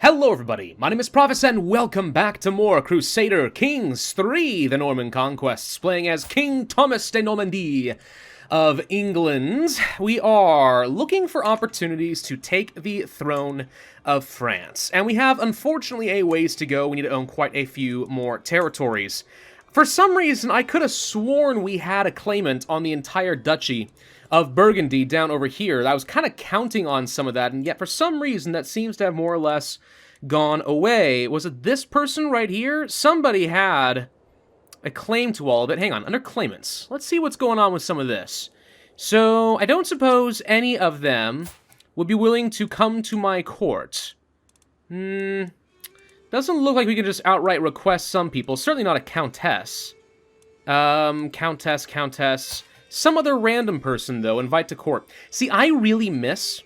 Hello everybody, my name is Pravus and welcome back to more Crusader Kings 3, the Norman Conquests, playing as King Thomas de Normandie of England. We are looking for opportunities to take the throne of France, and we have unfortunately a ways to go. We need to own quite a few more territories. For some reason, I could have sworn we had a claimant on the entire duchy of Burgundy down over here. I was kind of counting on some of that, and yet for some reason that seems to have more or less gone away. Was it this person right here? Somebody had a claim to all of it. Hang on, under claimants. Let's see what's going on with some of this. So, I don't suppose any of them would be willing to come to my court. Doesn't look like we can just outright request some people. Certainly not a countess. Countess. Some other random person, though, invite to court. See, I really miss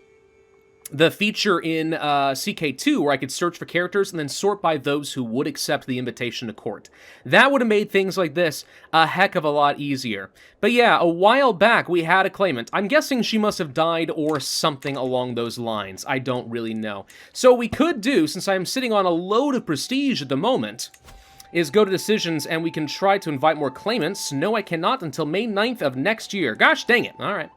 the feature in CK2 where I could search for characters and then sort by those who would accept the invitation to court. That would have made things like this a heck of a lot easier. But yeah, a while back we had a claimant. I'm guessing she must have died or something along those lines. I don't really know. So what we could do, since I'm sitting on a load of prestige at the moment, is go to decisions and we can try to invite more claimants. No, I cannot until May 9th of next year. Gosh dang it. All right.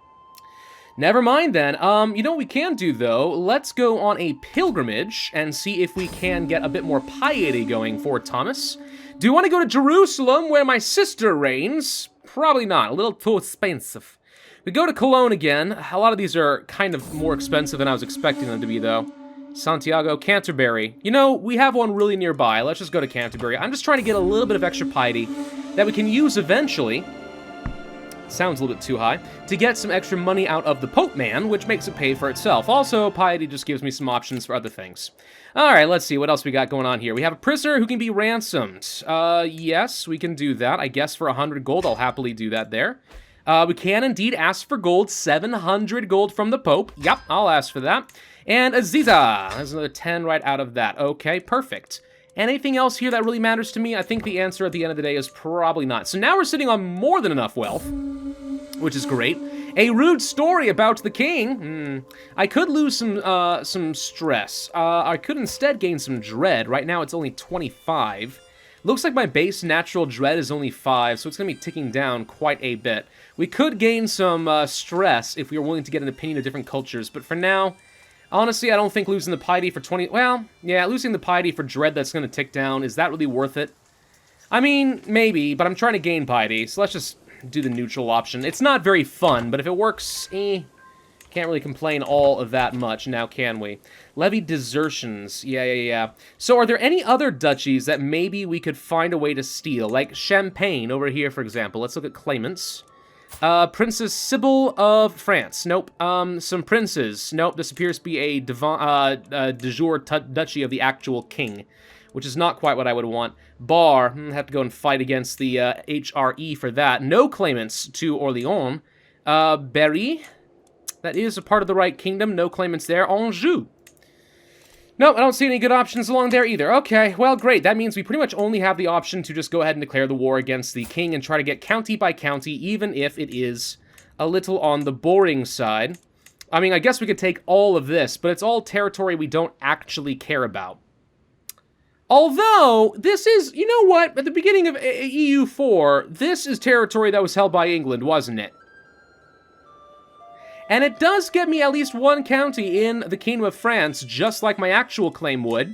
Never mind then. You know what we can do, though? Let's go on a pilgrimage and see if we can get a bit more piety going for Thomas. Do you want to go to Jerusalem, where my sister reigns? Probably not. A little too expensive. We go to Cologne again. A lot of these are kind of more expensive than I was expecting them to be, though. Santiago, Canterbury. You know, we have one really nearby. Let's just go to Canterbury. I'm just trying to get a little bit of extra piety that we can use eventually. Sounds a little bit too high. To get some extra money out of the Pope Man, which makes it pay for itself. Also, piety just gives me some options for other things. Alright, let's see what else we got going on here. We have a prisoner who can be ransomed. Yes, we can do that. I guess for 100 gold, I'll happily do that there. We can indeed ask for gold. 700 gold from the Pope. Yep, I'll ask for that. And Aziza. There's another 10 right out of that. Okay, perfect. Anything else here that really matters to me? I think the answer at the end of the day is probably not. So now we're sitting on more than enough wealth, which is great. A rude story about the king. I could lose some stress. I could instead gain some dread. Right now it's only 25. Looks like my base natural dread is only 5, so it's going to be ticking down quite a bit. We could gain some stress if we were willing to get an opinion of different cultures, but for now, honestly, I don't think losing the piety for 20... Well, yeah, losing the piety for dread that's going to tick down, is that really worth it? I mean, maybe, but I'm trying to gain piety, so let's just do the neutral option. It's not very fun, but if it works, can't really complain all of that much, now can we? Levy desertions, yeah. So are there any other duchies that maybe we could find a way to steal? Like Champagne over here, for example. Let's look at claimants. Princess Sybil of France. Nope. Some princes. Nope. This appears to be a de jure duchy of the actual king, which is not quite what I would want. Bar. Have to go and fight against the HRE for that. No claimants to Orleans. Berry. That is a part of the right kingdom. No claimants there. Anjou. Nope, I don't see any good options along there either. Okay, well, great. That means we pretty much only have the option to just go ahead and declare the war against the king and try to get county by county, even if it is a little on the boring side. I mean, I guess we could take all of this, but it's all territory we don't actually care about. Although, this is, you know what? At the beginning of EU4, this is territory that was held by England, wasn't it? And it does get me at least one county in the Kingdom of France, just like my actual claim would.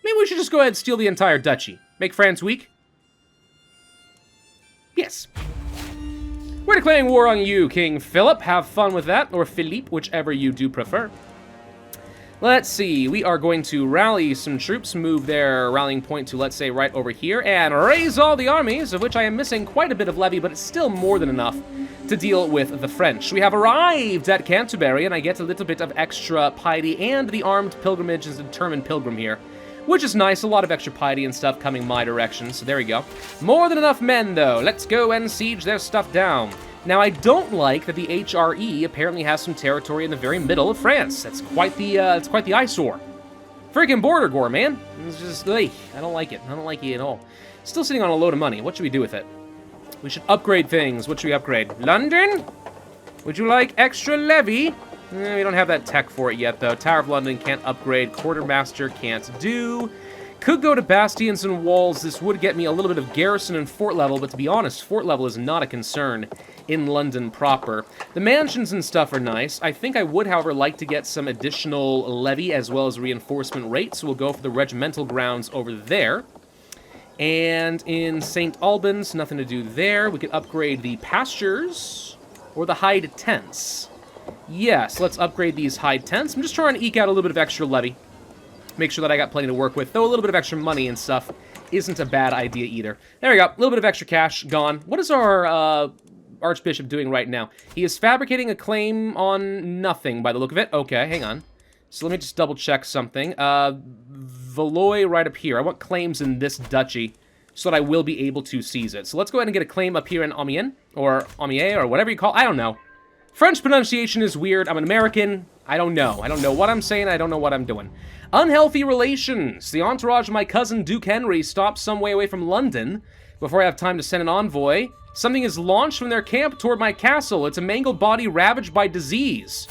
Maybe we should just go ahead and steal the entire duchy. Make France weak? Yes. We're declaring war on you, King Philip. Have fun with that, or Philippe, whichever you do prefer. Let's see, we are going to rally some troops, move their rallying point to, let's say, right over here, and raise all the armies, of which I am missing quite a bit of levy, but it's still more than enough to deal with the French. We have arrived at Canterbury, and I get a little bit of extra piety, and the armed pilgrimage is a determined pilgrim here, which is nice. A lot of extra piety and stuff coming my direction, so there we go. More than enough men, though. Let's go and siege their stuff down. Now, I don't like that the HRE apparently has some territory in the very middle of France. That's quite the eyesore. Freaking border gore, man. It's just, I don't like it. I don't like it at all. Still sitting on a load of money. What should we do with it? We should upgrade things. What should we upgrade? London? Would you like extra levy? We don't have that tech for it yet, though. Tower of London can't upgrade. Quartermaster can't do. Could go to bastions and walls. This would get me a little bit of garrison and fort level, but to be honest, fort level is not a concern in London proper. The mansions and stuff are nice. I think I would, however, like to get some additional levy as well as reinforcement rate, so we'll go for the regimental grounds over there. And in St. Albans, nothing to do there. We could upgrade the pastures or the hide tents. Yes, let's upgrade these hide tents. I'm just trying to eke out a little bit of extra levy. Make sure that I got plenty to work with, though a little bit of extra money and stuff isn't a bad idea either. There we go, a little bit of extra cash gone. What is our Archbishop doing right now? He is fabricating a claim on nothing by the look of it. Okay, hang on. So let me just double check something. Valois right up here. I want claims in this duchy so that I will be able to seize it. So let's go ahead and get a claim up here in Amiens, or Amiens, or whatever you call it. I don't know. French pronunciation is weird. I'm an American. I don't know. I don't know what I'm saying. I don't know what I'm doing. Unhealthy relations. The entourage of my cousin Duke Henry stopped some way away from London before I have time to send an envoy. Something is launched from their camp toward my castle. It's a mangled body ravaged by disease.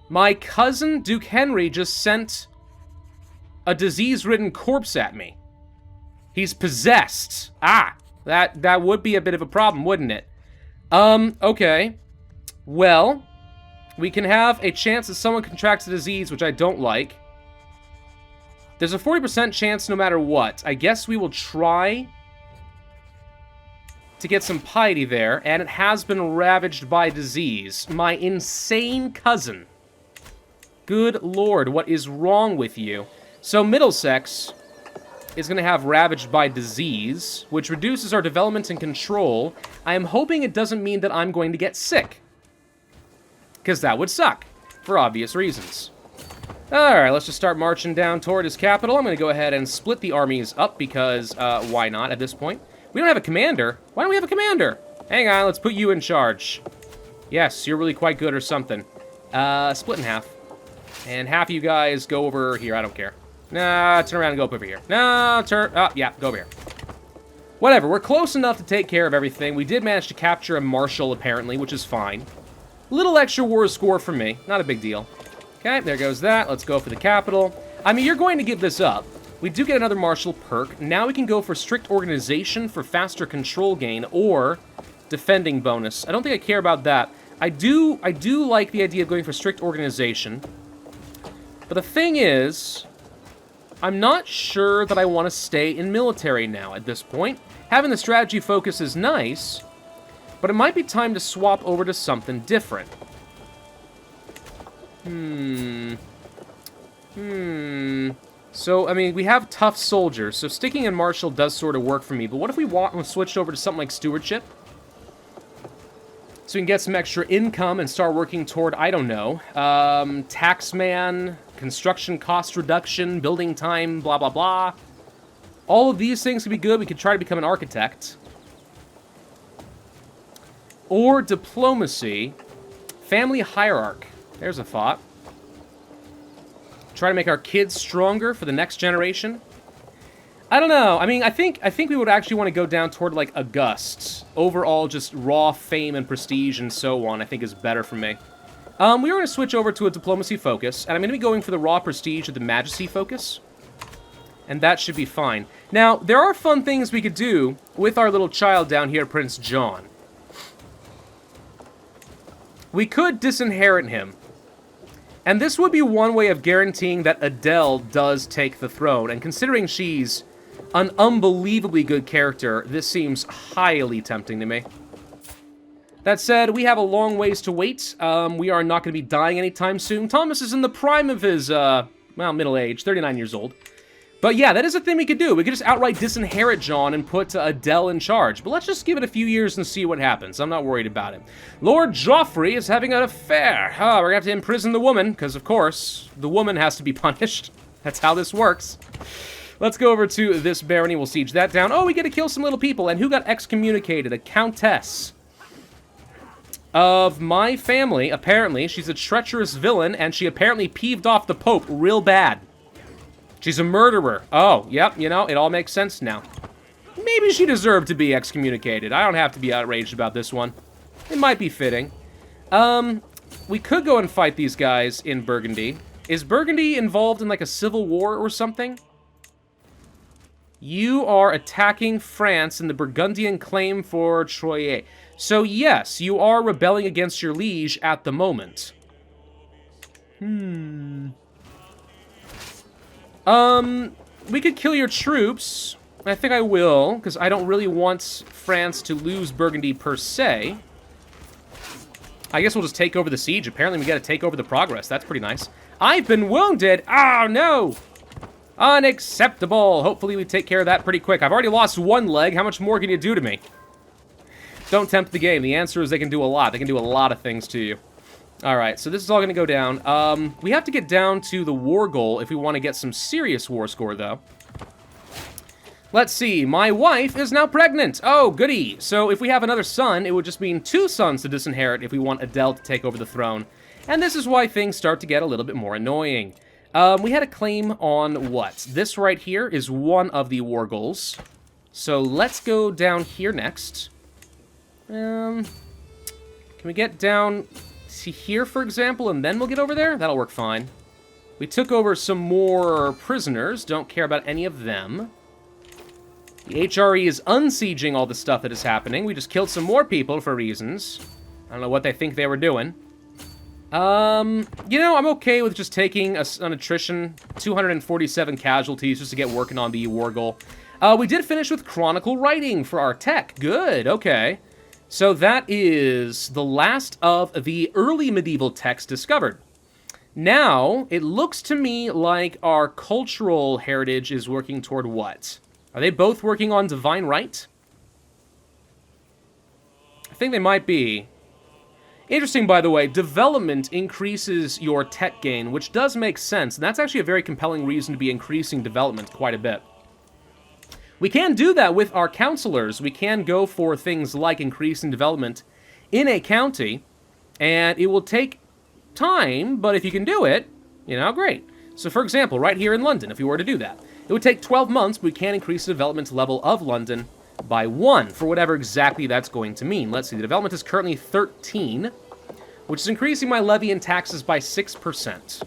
My cousin Duke Henry just sent a disease-ridden corpse at me. He's possessed. Ah, that would be a bit of a problem, wouldn't it? Okay. Well, we can have a chance that someone contracts the disease, which I don't like. There's a 40% chance no matter what. I guess we will try to get some piety there, and it has been ravaged by disease. My insane cousin. Good lord, what is wrong with you? So Middlesex is going to have ravaged by disease, which reduces our development and control. I am hoping it doesn't mean that I'm going to get sick, because that would suck, for obvious reasons. Alright, let's just start marching down toward his capital. I'm going to go ahead and split the armies up, because why not at this point? We don't have a commander. Why don't we have a commander? Hang on, let's put you in charge. Yes, you're really quite good or something. Split in half. And half of you guys go over here, I don't care. Nah, turn around and go up over here. No, yeah, go over here. Whatever, we're close enough to take care of everything. We did manage to capture a marshal, apparently, which is fine. Little extra war score for me, not a big deal. Okay, there goes that. Let's go for the capital. I mean, you're going to give this up. We do get another marshal perk. Now we can go for strict organization for faster control gain or defending bonus. I don't think I care about that. I do like the idea of going for strict organization. But the thing is, I'm not sure that I want to stay in military now at this point. Having the strategy focus is nice, but it might be time to swap over to something different. So, I mean, we have tough soldiers, so sticking in martial does sort of work for me. But what if we switched over to something like stewardship? So we can get some extra income and start working toward, I don't know, taxman, construction cost reduction, building time, blah, blah, blah. All of these things could be good. We could try to become an architect. Or diplomacy, family hierarch. There's a thought. Try to make our kids stronger for the next generation. I don't know. I mean, I think we would actually want to go down toward, like, August. Overall, just raw fame and prestige and so on, I think is better for me. We are going to switch over to a diplomacy focus, and I'm going to be going for the raw prestige of the majesty focus. And that should be fine. Now, there are fun things we could do with our little child down here, Prince John. We could disinherit him. And this would be one way of guaranteeing that Adele does take the throne. And considering she's an unbelievably good character, this seems highly tempting to me. That said, we have a long ways to wait. We are not going to be dying anytime soon. Thomas is in the prime of his, well, middle age, 39 years old. But yeah, that is a thing we could do. We could just outright disinherit John and put Adele in charge. But let's just give it a few years and see what happens. I'm not worried about it. Lord Joffrey is having an affair. Oh, we're going to have to imprison the woman, because, of course, the woman has to be punished. That's how this works. Let's go over to this barony. We'll siege that down. Oh, we get to kill some little people. And who got excommunicated? A countess of my family, apparently. She's a treacherous villain, and she apparently peeved off the Pope real bad. She's a murderer. Oh, yep, you know, it all makes sense now. Maybe she deserved to be excommunicated. I don't have to be outraged about this one. It might be fitting. we could go and fight these guys in Burgundy. Is Burgundy involved in, like, a civil war or something? You are attacking France in the Burgundian claim for Troyes. So, yes, you are rebelling against your liege at the moment. We could kill your troops. I think I will, because I don't really want France to lose Burgundy per se. I guess we'll just take over the siege. Apparently we gotta take over the progress. That's pretty nice. I've been wounded! Oh, no! Unacceptable! Hopefully we take care of that pretty quick. I've already lost one leg. How much more can you do to me? Don't tempt the game. The answer is they can do a lot. They can do a lot of things to you. Alright, so this is all going to go down. We have to get down to the war goal if we want to get some serious war score, though. Let's see. My wife is now pregnant. Oh, goody. So if we have another son, it would just mean 2 sons to disinherit if we want Adele to take over the throne. And this is why things start to get a little bit more annoying. We had a claim on what? This right here is one of the war goals. So let's go down here next. Can we get down to here, for example, and then we'll get over there? That'll work fine. We took over some more prisoners. Don't care about any of them. The HRE is unsieging all the stuff that is happening. We just killed some more people for reasons. I don't know what they think they were doing. You know, I'm okay with just taking an attrition, 247 casualties just to get working on the war goal. We did finish with chronicle writing for our tech. Good, okay. So that is the last of the early medieval texts discovered. Now, it looks to me like our cultural heritage is working toward what? Are they both working on divine right? I think they might be. Interesting, by the way, development increases your tech gain, which does make sense, and that's actually a very compelling reason to be increasing development quite a bit. We can do that with our counselors. We can go for things like increasing development in a county, and it will take time, but if you can do it, you know, great. So, for example, right here in London, if we were to do that, it would take 12 months, but we can increase the development level of London by 1, for whatever exactly that's going to mean. Let's see, the development is currently 13, which is increasing my levy and taxes by 6%.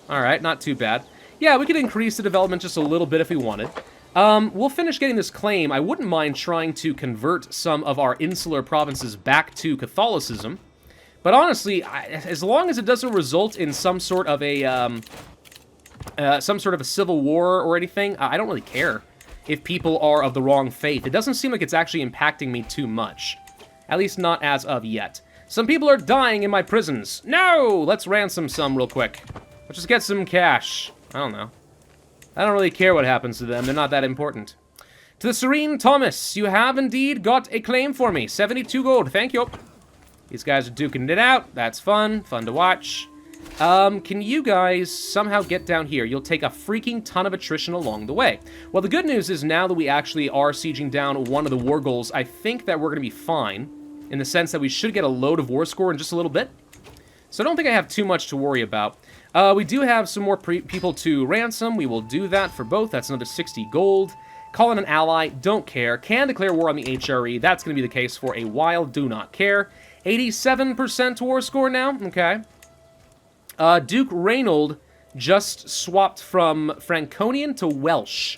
Alright, not too bad. Yeah, we could increase the development just a little bit if we wanted. We'll finish getting this claim. I wouldn't mind trying to convert some of our insular provinces back to Catholicism. But honestly, as long as it doesn't result in some sort of a civil war or anything, I don't really care if people are of the wrong faith. It doesn't seem like it's actually impacting me too much. At least not as of yet. Some people are dying in my prisons. No! Let's ransom some real quick. Let's just get some cash. I don't know. I don't really care what happens to them. They're not that important. To the Serene Thomas, you have indeed got a claim for me. 72 gold. Thank you. These guys are duking it out. That's fun. Fun to watch. Can you guys somehow get down here? You'll take a freaking ton of attrition along the way. Well, the good news is now that we actually are sieging down one of the war goals, I think that we're going to be fine, in the sense that we should get a load of war score in just a little bit. So I don't think I have too much to worry about. We do have some more people to ransom. We will do that for both. That's another 60 gold. Call in an ally. Don't care. Can declare war on the HRE. That's going to be the case for a while. Do not care. 87% war score now. Okay. Duke Reynold just swapped from Franconian to Welsh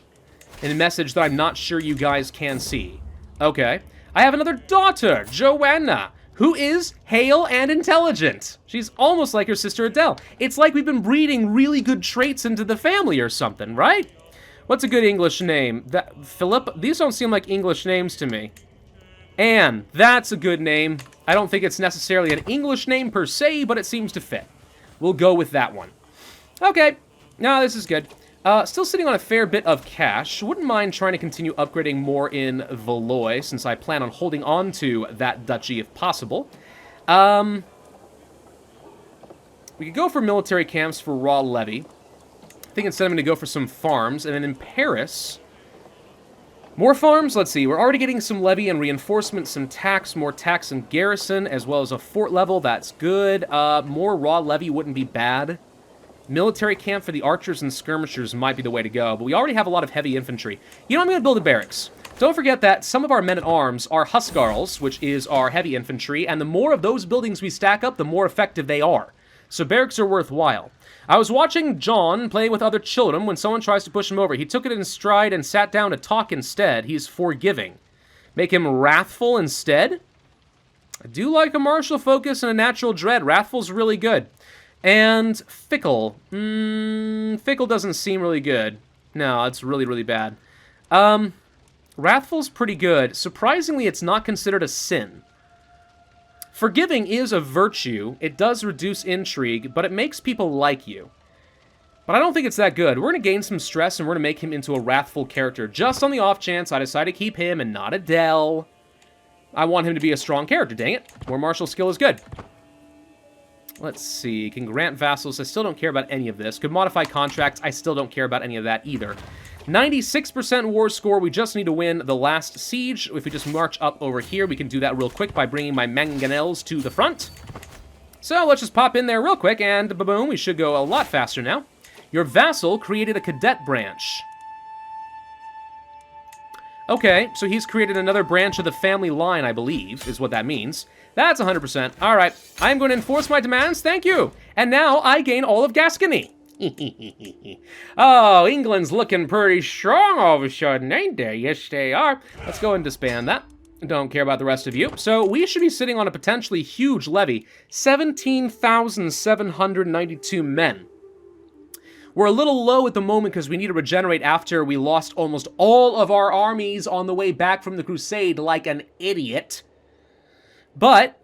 in a message that I'm not sure you guys can see. Okay. I have another daughter, Joanna, who is hale and intelligent. She's almost like her sister Adele. It's like we've been breeding really good traits into the family or something, right? What's a good English name? Philip? These don't seem like English names to me. Anne, that's a good name. I don't think it's necessarily an English name per se, but it seems to fit. We'll go with that one. Okay. No, this is good. Still sitting on a fair bit of cash. Wouldn't mind trying to continue upgrading more in Valois, since I plan on holding on to that duchy if possible. We could go for military camps for raw levy. I think instead I'm going to go for some farms. And then in Paris... more farms? Let's see. We're already getting some levy and reinforcement, some tax, more tax and garrison, as well as a fort level. That's good. More raw levy wouldn't be bad. Military camp for the archers and skirmishers might be the way to go, but we already have a lot of heavy infantry. You know, I'm going to build a barracks. Don't forget that some of our men-at-arms are Huskarls, which is our heavy infantry, and the more of those buildings we stack up, the more effective they are. So barracks are worthwhile. I was watching John play with other children when someone tries to push him over. He took it in stride and sat down to talk instead. He's forgiving. Make him wrathful instead? I do like a martial focus and a natural dread. Wrathful's really good. And fickle. Fickle doesn't seem really good. No, it's really, really bad. Wrathful's pretty good. Surprisingly, it's not considered a sin. Forgiving is a virtue. It does reduce intrigue, but it makes people like you. But I don't think it's that good. We're going to gain some stress, and we're going to make him into a wrathful character. Just on the off chance I decide to keep him and not Adele. I want him to be a strong character, dang it. More martial skill is good. Let's see. Can grant vassals. I still don't care about any of this. Could modify contracts. I still don't care about any of that either. 96% war score. We just need to win the last siege. If we just march up over here, we can do that real quick by bringing my mangonels to the front. So let's just pop in there real quick, and boom, we should go a lot faster now. Your vassal created a cadet branch. Okay, so he's created another branch of the family line, I believe, is what that means. That's 100%. All right, I'm going to enforce my demands, thank you. And now I gain all of Gascony. Oh, England's looking pretty strong all of a sudden, ain't they? Yes, they are. Let's go and disband that. Don't care about the rest of you. So we should be sitting on a potentially huge levy. 17,792 men. We're a little low at the moment because we need to regenerate after we lost almost all of our armies on the way back from the Crusade like an idiot. But,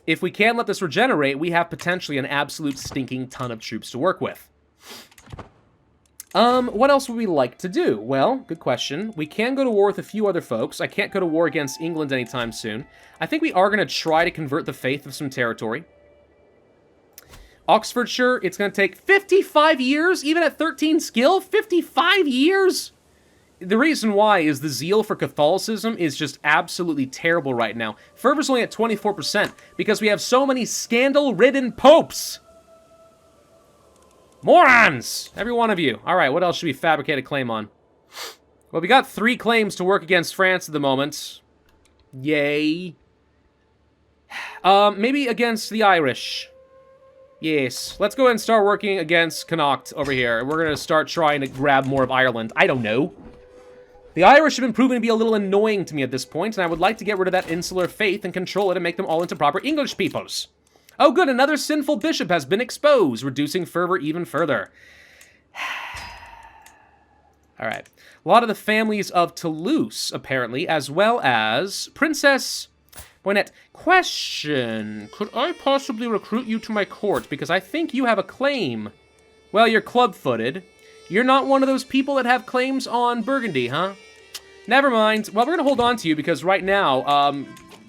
if we can let this regenerate, we have potentially an absolute stinking ton of troops to work with. What else would we like to do? Well, good question. We can go to war with a few other folks. I can't go to war against England anytime soon. I think we are going to try to convert the faith of some territory. Oxfordshire, it's going to take 55 years, even at 13 skill? 55 years? The reason why is the zeal for Catholicism is just absolutely terrible right now. Fervor's only at 24% because we have so many scandal-ridden popes. Morons! Every one of you. All right, what else should we fabricate a claim on? Well, we got 3 claims to work against France at the moment. Yay. Maybe against the Irish. Yes. Let's go ahead and start working against Connacht over here. We're going to start trying to grab more of Ireland. I don't know. The Irish have been proven to be a little annoying to me at this point, and I would like to get rid of that insular faith and control it and make them all into proper English peoples. Oh good, another sinful bishop has been exposed, reducing fervor even further. Alright. A lot of the families of Toulouse, apparently, as well as Princess Boinette. Question, could I possibly recruit you to my court? Because I think you have a claim. Well, you're club-footed. You're not one of those people that have claims on Burgundy, huh? Never mind. Well, we're going to hold on to you because right now,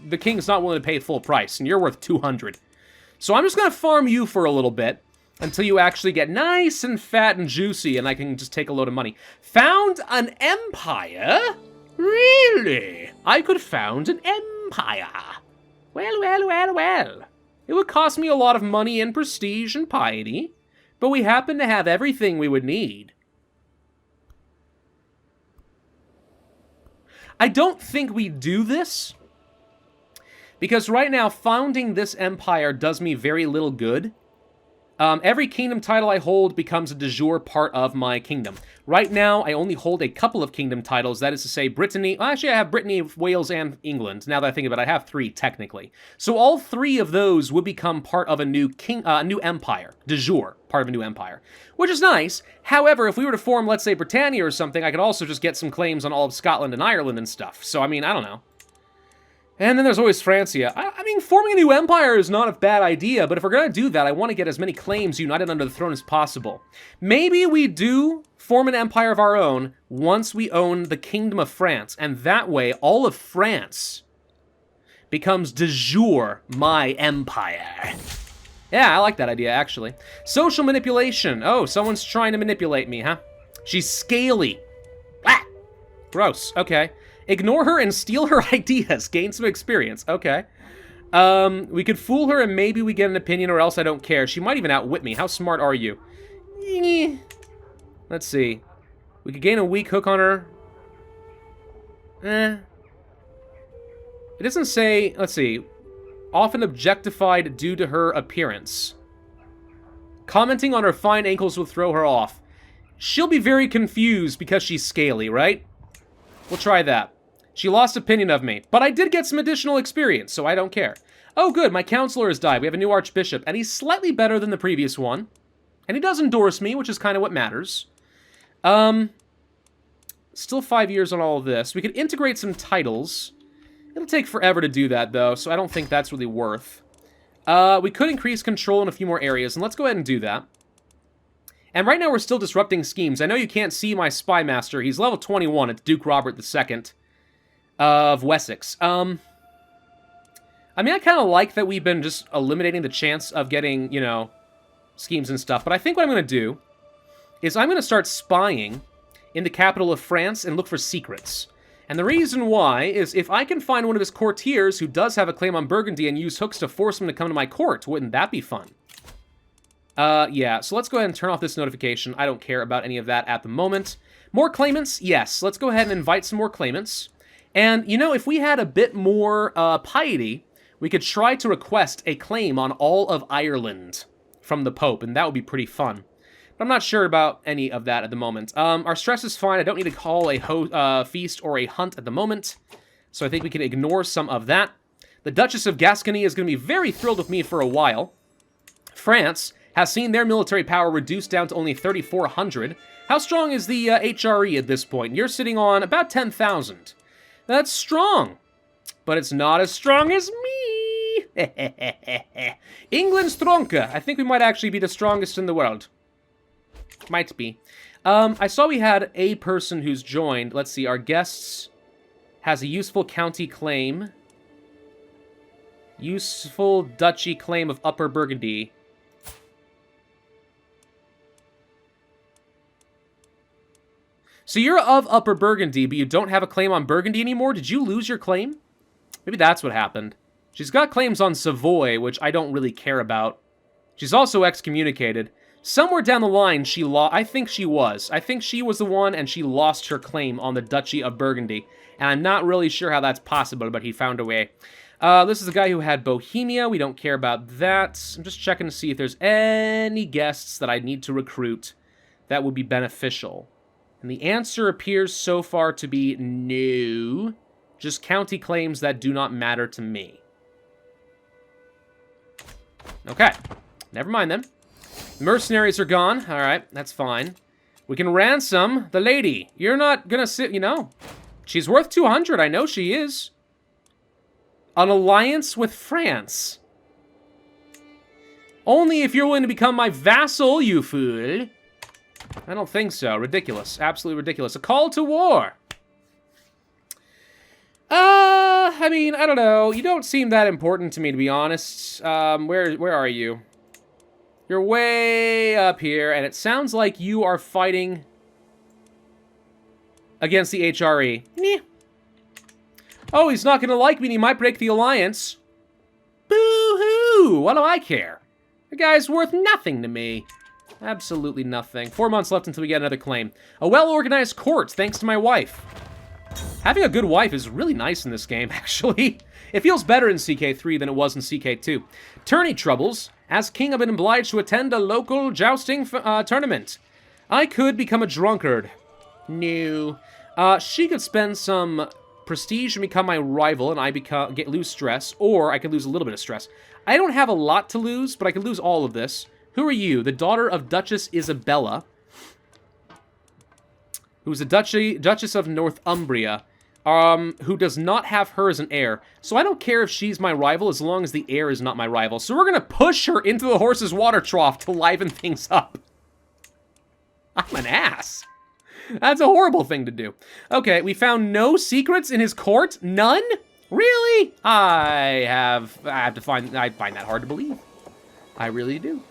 the king's not willing to pay full price, and you're worth 200. So I'm just going to farm you for a little bit until you actually get nice and fat and juicy, and I can just take a load of money. Found an empire? Really? I could found an empire. Well, well, well, well. It would cost me a lot of money and prestige and piety, but we happen to have everything we would need. I don't think we do this, because right now, founding this empire does me very little good. Every kingdom title I hold becomes a de jure part of my kingdom. Right now, I only hold a couple of kingdom titles, that is to say, Brittany. Well, actually, I have Brittany, Wales, and England. Now that I think about it, I have 3, technically. So all 3 of those would become part of a new new empire, de jure, part of a new empire, which is nice. However, if we were to form, let's say, Britannia or something, I could also just get some claims on all of Scotland and Ireland and stuff. So, I mean, I don't know. And then there's always Francia. I mean, forming a new empire is not a bad idea, but if we're going to do that, I want to get as many claims united under the throne as possible. Maybe we do form an empire of our own once we own the Kingdom of France, and that way, all of France becomes de jure my empire. Yeah, I like that idea, actually. Social manipulation. Oh, someone's trying to manipulate me, huh? She's scaly. Ah! Gross. Okay. Ignore her and steal her ideas. Gain some experience. Okay. We could fool her and maybe we get an opinion or else I don't care. She might even outwit me. How smart are you? Let's see. We could gain a weak hook on her. It doesn't say, let's see, often objectified due to her appearance. Commenting on her fine ankles will throw her off. She'll be very confused because she's scaly, right? We'll try that. She lost opinion of me, but I did get some additional experience, so I don't care. Oh good, my counselor has died. We have a new archbishop, and he's slightly better than the previous one. And he does endorse me, which is kind of what matters. Still 5 years on all of this. We could integrate some titles. It'll take forever to do that, though, so I don't think that's really worth. We could increase control in a few more areas, and let's go ahead and do that. And right now we're still disrupting schemes. I know you can't see my spy master. He's level 21. It's Duke Robert II of Wessex. I mean, I kind of like that we've been just eliminating the chance of getting, you know, schemes and stuff. But I think what I'm going to do is I'm going to start spying in the capital of France and look for secrets. And the reason why is if I can find one of his courtiers who does have a claim on Burgundy and use hooks to force him to come to my court, wouldn't that be fun? Yeah, so let's go ahead and turn off this notification. I don't care about any of that at the moment. More claimants? Yes, let's go ahead and invite some more claimants. And, you know, if we had a bit more piety, we could try to request a claim on all of Ireland from the Pope, and that would be pretty fun. But I'm not sure about any of that at the moment. Our stress is fine. I don't need to call a feast or a hunt at the moment, so I think we can ignore some of that. The Duchess of Gascony is going to be very thrilled with me for a while. France has seen their military power reduced down to only 3,400. How strong is the HRE at this point? You're sitting on about 10,000. That's strong, but it's not as strong as me. England's Tronka. I think we might actually be the strongest in the world. Might be. I saw we had a person who's joined. Let's see, our guests has a useful county claim. Useful duchy claim of Upper Burgundy. So you're of Upper Burgundy, but you don't have a claim on Burgundy anymore? Did you lose your claim? Maybe that's what happened. She's got claims on Savoy, which I don't really care about. She's also excommunicated. Somewhere down the line, she lost. I think she was. I think she was the one, and she lost her claim on the Duchy of Burgundy. And I'm not really sure how that's possible, but he found a way. This is the guy who had Bohemia. We don't care about that. I'm just checking to see if there's any guests that I need to recruit that would be beneficial. And the answer appears so far to be no. Just county claims that do not matter to me. Okay. Never mind then. The mercenaries are gone. Alright, that's fine. We can ransom the lady. You're not gonna sit, you know. She's worth 200, I know she is. An alliance with France. Only if you're willing to become my vassal, you fool. I don't think so. Ridiculous. Absolutely ridiculous. A call to war. I mean, I don't know. You don't seem that important to me, to be honest. Where are you? You're way up here, and it sounds like you are fighting against the HRE. Meh. Oh, he's not gonna like me, and he might break the alliance. Boo-hoo! What do I care? The guy's worth nothing to me. Absolutely nothing. 4 months left until we get another claim. A well-organized court, thanks to my wife. Having a good wife is really nice in this game, actually. It feels better in CK3 than it was in CK2. Tourney troubles. As king, I've been obliged to attend a local jousting tournament. I could become a drunkard. No. She could spend some prestige and become my rival, and I lose stress, or I could lose a little bit of stress. I don't have a lot to lose, but I could lose all of this. Who are you? The daughter of Duchess Isabella, who's a Duchess of Northumbria, who does not have her as an heir. So I don't care if she's my rival as long as the heir is not my rival. So we're going to push her into the horse's water trough to liven things up. I'm an ass. That's a horrible thing to do. Okay, we found no secrets in his court? None? Really? I find that hard to believe. I really do.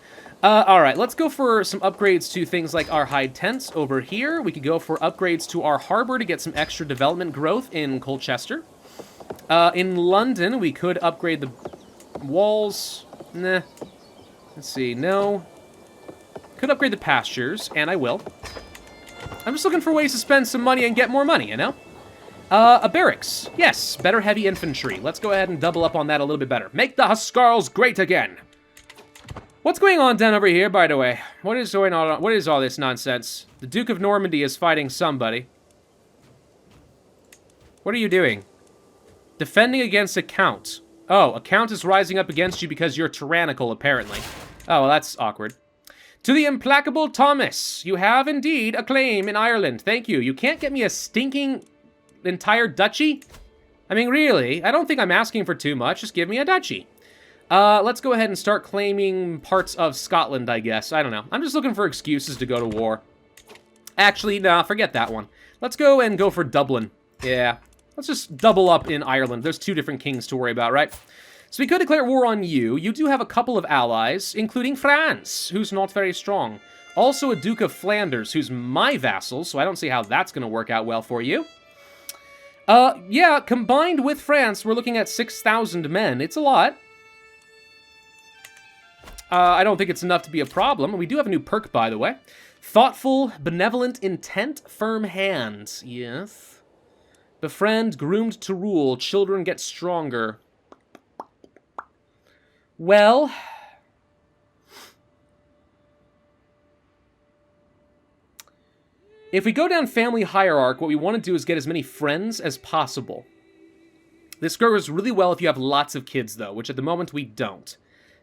Alright, let's go for some upgrades to things like our hide tents over here. We could go for upgrades to our harbor to get some extra development growth in Colchester. In London, we could upgrade the walls. Nah. Let's see, no. Could upgrade the pastures, and I will. I'm just looking for ways to spend some money and get more money, you know? A barracks. Yes, better heavy infantry. Let's go ahead and double up on that a little bit better. Make the Hussars great again. What's going on down over here, by the way? What is going on? What is all this nonsense? The Duke of Normandy is fighting somebody. What are you doing? Defending against a count. Oh, a count is rising up against you because you're tyrannical, apparently. Oh, well, that's awkward. To the implacable Thomas, you have indeed a claim in Ireland. Thank you. You can't get me a stinking entire duchy? I mean, really? I don't think I'm asking for too much. Just give me a duchy. Let's go ahead and start claiming parts of Scotland, I guess. I don't know. I'm just looking for excuses to go to war. Actually, nah, forget that one. Let's go for Dublin. Yeah. Let's just double up in Ireland. There's 2 different kings to worry about, right? So we could declare war on you. You do have a couple of allies, including France, who's not very strong. Also a Duke of Flanders, who's my vassal, so I don't see how that's going to work out well for you. Yeah, combined with France, we're looking at 6,000 men. It's a lot. I don't think it's enough to be a problem. We do have a new perk, by the way. Thoughtful, benevolent intent, firm hands. Yes. Befriend, groomed to rule, children get stronger. Well, if we go down family hierarchy, what we want to do is get as many friends as possible. This goes really well if you have lots of kids, though, which at the moment we don't.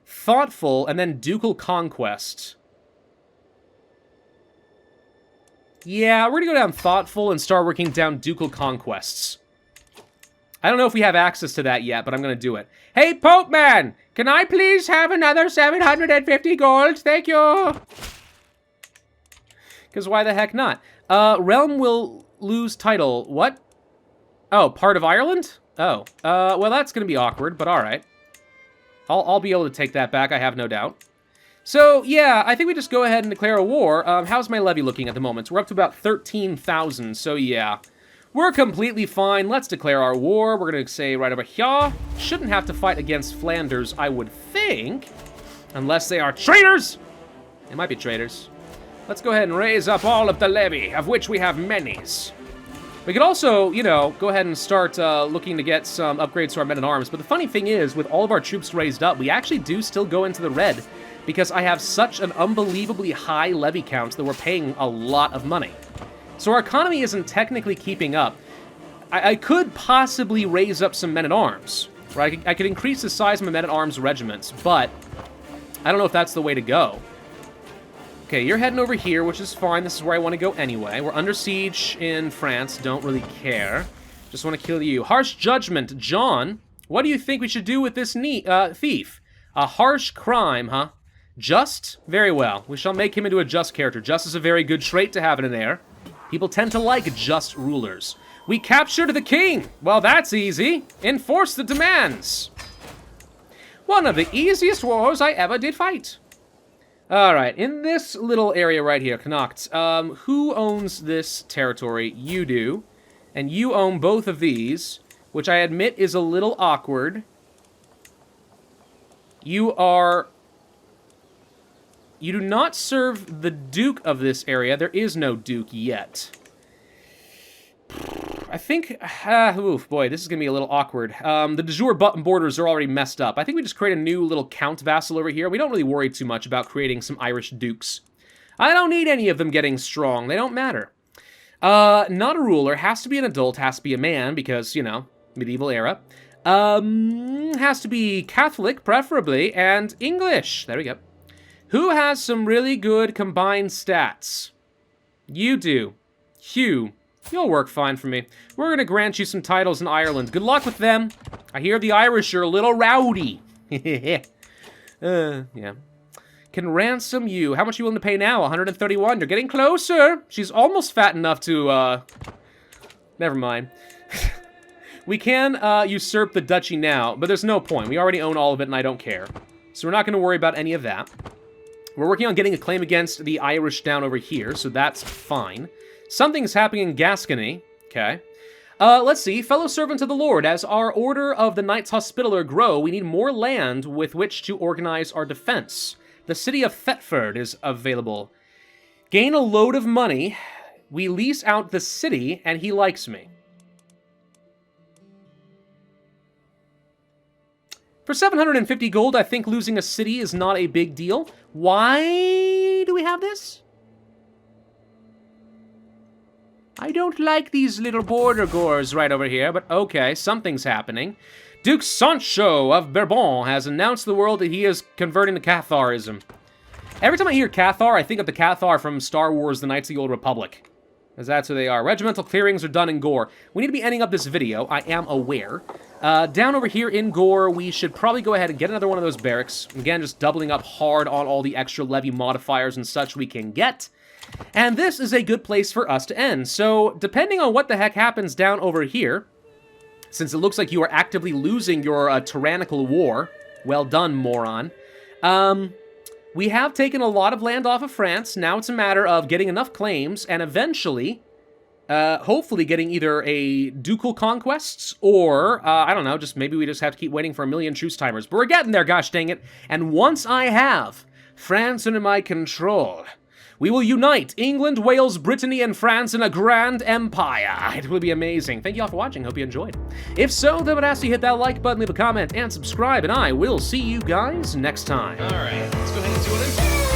Thoughtful, and then ducal conquest. Yeah, we're gonna go down thoughtful and start working down ducal conquests. I don't know if we have access to that yet, but I'm gonna do it. Hey, Pope Man! Can I please have another 750 gold? Thank you! Because why the heck not? Realm will lose title. What? Oh, part of Ireland? Oh. Well, that's gonna be awkward, but alright. I'll be able to take that back, I have no doubt. So, yeah, I think we just go ahead and declare a war. How's my levy looking at the moment? We're up to about 13,000, so yeah. We're completely fine. Let's declare our war. We're going to say right over here. Shouldn't have to fight against Flanders, I would think. Unless they are traitors! They might be traitors. Let's go ahead and raise up all of the levy, of which we have many's. We could also, you know, go ahead and start looking to get some upgrades to our men-at-arms. But the funny thing is, with all of our troops raised up, we actually do still go into the red because I have such an unbelievably high levy count that we're paying a lot of money. So our economy isn't technically keeping up. I could possibly raise up some men-at-arms, right? I could increase the size of my men-at-arms regiments, but I don't know if that's the way to go. Okay, you're heading over here, which is fine. This is where I want to go anyway. We're under siege in France. Don't really care. Just want to kill you. Harsh judgment. John, what do you think we should do with this thief? A harsh crime, huh? Just? Very well. We shall make him into a just character. Just is a very good trait to have in an heir. People tend to like just rulers. We captured the king. Well, that's easy. Enforce the demands. One of the easiest wars I ever did fight. All right, in this little area right here, Connacht, who owns this territory? You do. And you own both of these, which I admit is a little awkward. You do not serve the Duke of this area. There is no Duke yet. I think, oof, boy, this is going to be a little awkward. The de jure borders are already messed up. I think we just create a new little count vassal over here. We don't really worry too much about creating some Irish dukes. I don't need any of them getting strong. They don't matter. Not a ruler. Has to be an adult. Has to be a man because, you know, medieval era. Has to be Catholic, preferably, and English. There we go. Who has some really good combined stats? You do. Hugh. You'll work fine for me. We're going to grant you some titles in Ireland. Good luck with them. I hear the Irish are a little rowdy. Yeah. Can ransom you. How much are you willing to pay now? 131. You're getting closer. She's almost fat enough to, Never mind. We can usurp the duchy now, but there's no point. We already own all of it, and I don't care. So we're not going to worry about any of that. We're working on getting a claim against the Irish down over here, so that's fine. Something's happening in Gascony. Okay. Let's see. Fellow servant of the Lord, as our order of the Knights Hospitaller grow, we need more land with which to organize our defense. The city of Thetford is available. Gain a load of money. We lease out the city, and he likes me. For 750 gold, I think losing a city is not a big deal. Why do we have this? I don't like these little border gores right over here, but okay, something's happening. Duke Sancho of Bourbon has announced to the world that he is converting to Catharism. Every time I hear Cathar, I think of the Cathar from Star Wars: The Knights of the Old Republic. Because that's who they are. Regimental clearings are done in Gore. We need to be ending up this video, I am aware. Down over here in Gore, we should probably go ahead and get another one of those barracks. Again, just doubling up hard on all the extra levy modifiers and such we can get. And this is a good place for us to end. So, depending on what the heck happens down over here, since it looks like you are actively losing your tyrannical war, well done, moron, we have taken a lot of land off of France. Now it's a matter of getting enough claims and eventually, hopefully getting either a ducal conquests or, I don't know, just maybe we just have to keep waiting for a million truce timers. But we're getting there, gosh dang it. And once I have France under my control, we will unite England, Wales, Brittany, and France in a grand empire. It will be amazing. Thank you all for watching. Hope you enjoyed. If so, then I would ask you hit that like button, leave a comment, and subscribe, and I will see you guys next time. All right, let's go ahead and do it.